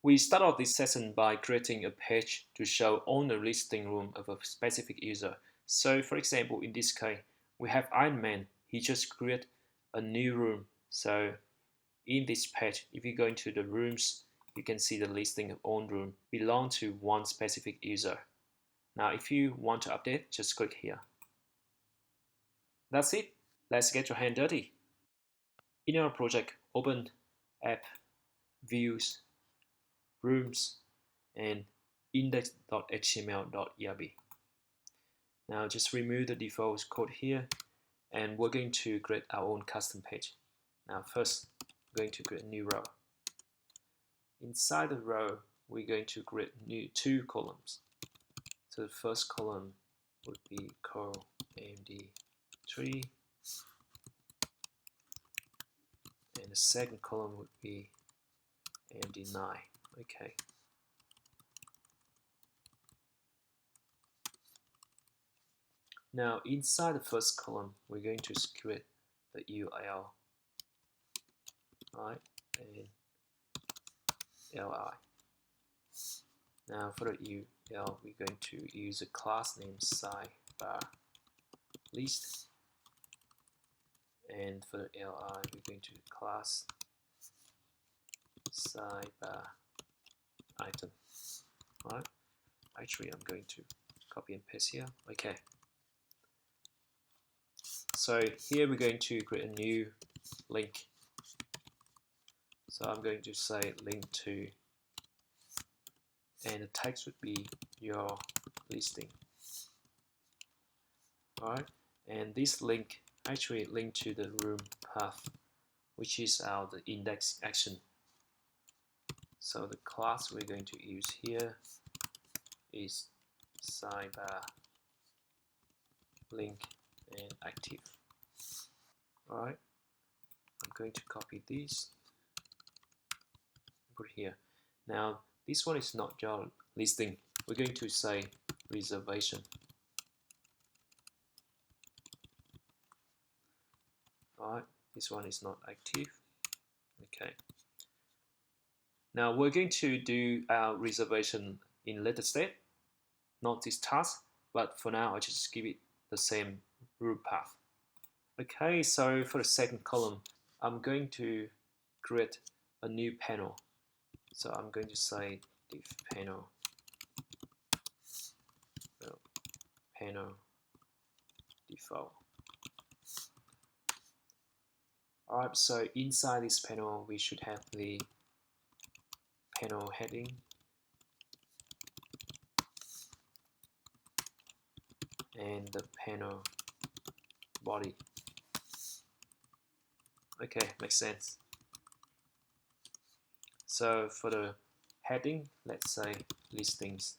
We start off this session by creating a page to show all the listing room of a specific user. So for example, in this case, we have Iron Man. He just created a new room. So in this page, if you go into the rooms, you can see the listing of all rooms belong to one specific user. Now, if you want to update, just click here. That's it. Let's get your hand dirty. In our project, open App, Views, Rooms, and index.html.erb. Now just remove the default code here, and we're going to create our own custom page. Now first, we're going to create a new row. Inside the row, we're going to create two columns. So the first column would be call AMD3, and the second column would be AMD9. Okay. Now inside the first column, we're going to create the URL, right, and li. Now for the URL, we're going to use a class named sidebar list, and for the li, we're going to class sidebar item. Right. Actually, I'm going to copy and paste here. Okay. So here we're going to create a new link. So I'm going to say link to, and the text would be your listing. Alright, and this link actually link to the room path, which is the index action. So the class we're going to use here is sidebar link and active. Alright, I'm going to copy this, put here. Now this one is not your listing. We're going to say reservation. Alright, this one is not active. Okay. Now we're going to do our reservation in later step, not this task, but for now I'll just give it the same root path. Okay, so for the second column, I'm going to create a new panel. So I'm going to say div panel, panel default. Alright, so inside this panel, we should have the panel heading, and the panel body. Okay, makes sense. So for the heading, let's say listings.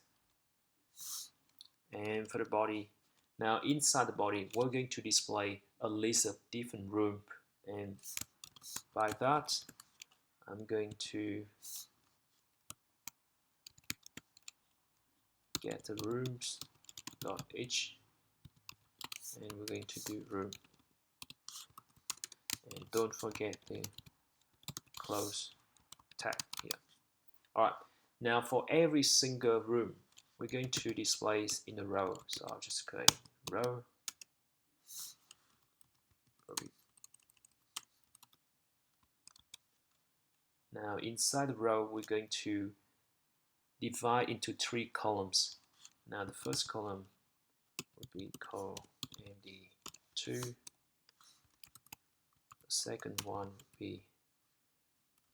And for the body, now inside the body, we're going to display a list of different rooms. And by that, I'm going to get the rooms.h, and we're going to do room. And don't forget the close tag here. Alright, now for every single room, we're going to display it in a row. So I'll just create row. Now inside the row, we're going to divide into 3 columns. Now the first column would be call AMD2. The second one would be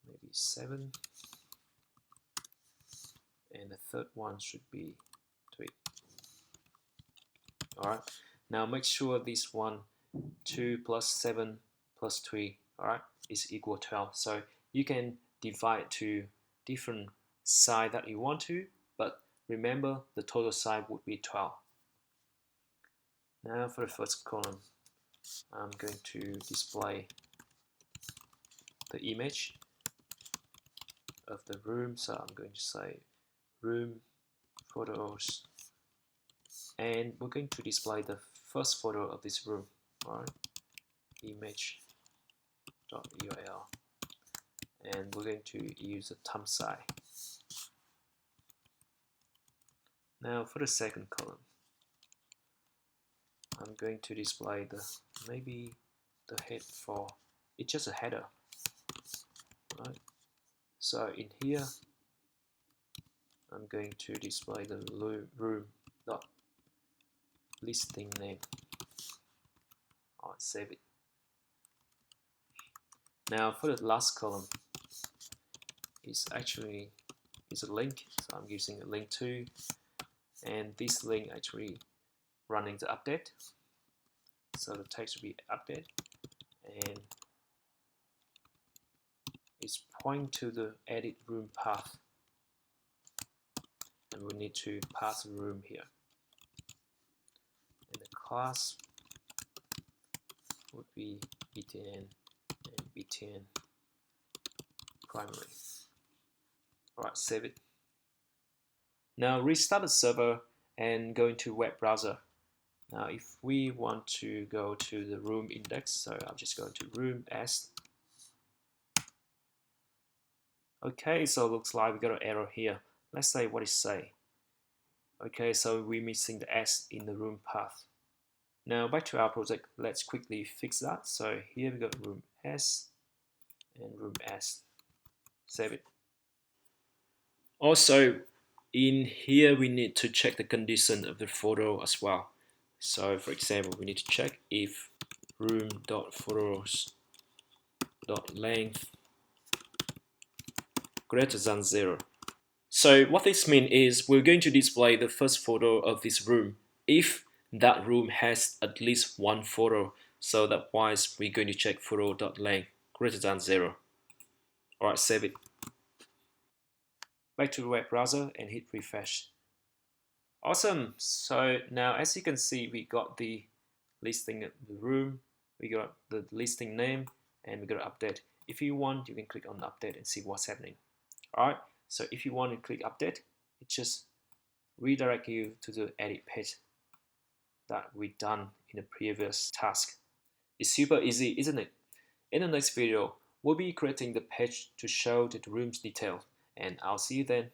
maybe 7. And the third one should be 3. Alright, now make sure this one, 2 plus 7 plus 3, alright, is equal to 12. So you can divide to different size that you want to, but remember the total size would be 12. Now for the first column, I'm going to display the image of the room. So I'm going to say room photos, and we're going to display the first photo of this room. Alright, image.url, and we're going to use a thumb size Now for the second column, I'm going to display maybe the head for, it's just a header, right? So in here, I'm going to display the room dot listing name. Alright, save it. Now for the last column, is actually a link, so I'm using a link to, and this link actually running the update. So the text will be update, and it's pointing to the edit room path, and we need to pass the room here. And the class would be btn and btn primary. Alright, save it. Now restart the server and go into web browser. Now if we want to go to the room index, so I'm just going to room s. Okay, so it looks like we got an error here. Let's say what it say. Okay, so we're missing the s in the room path. Now back to our project, let's quickly fix that. So here we got room s and room s. Save it. Also, in here we need to check the condition of the photo as well. So for example, we need to check if room.photos.length greater than 0. So what this means is we're going to display the first photo of this room if that room has at least one photo. So that wise we're going to check photo.length greater than 0. Alright, save it. Back to the web browser and hit refresh. Awesome. So now as you can see, we got the listing of the room, we got the listing name, and we got to update. If you want, you can click on update and see what's happening. Alright, so if you want to click update, it just redirect you to the edit page that we done in the previous task. It's super easy, isn't it? In the next video, we'll be creating the page to show the room's detail, and I'll see you then.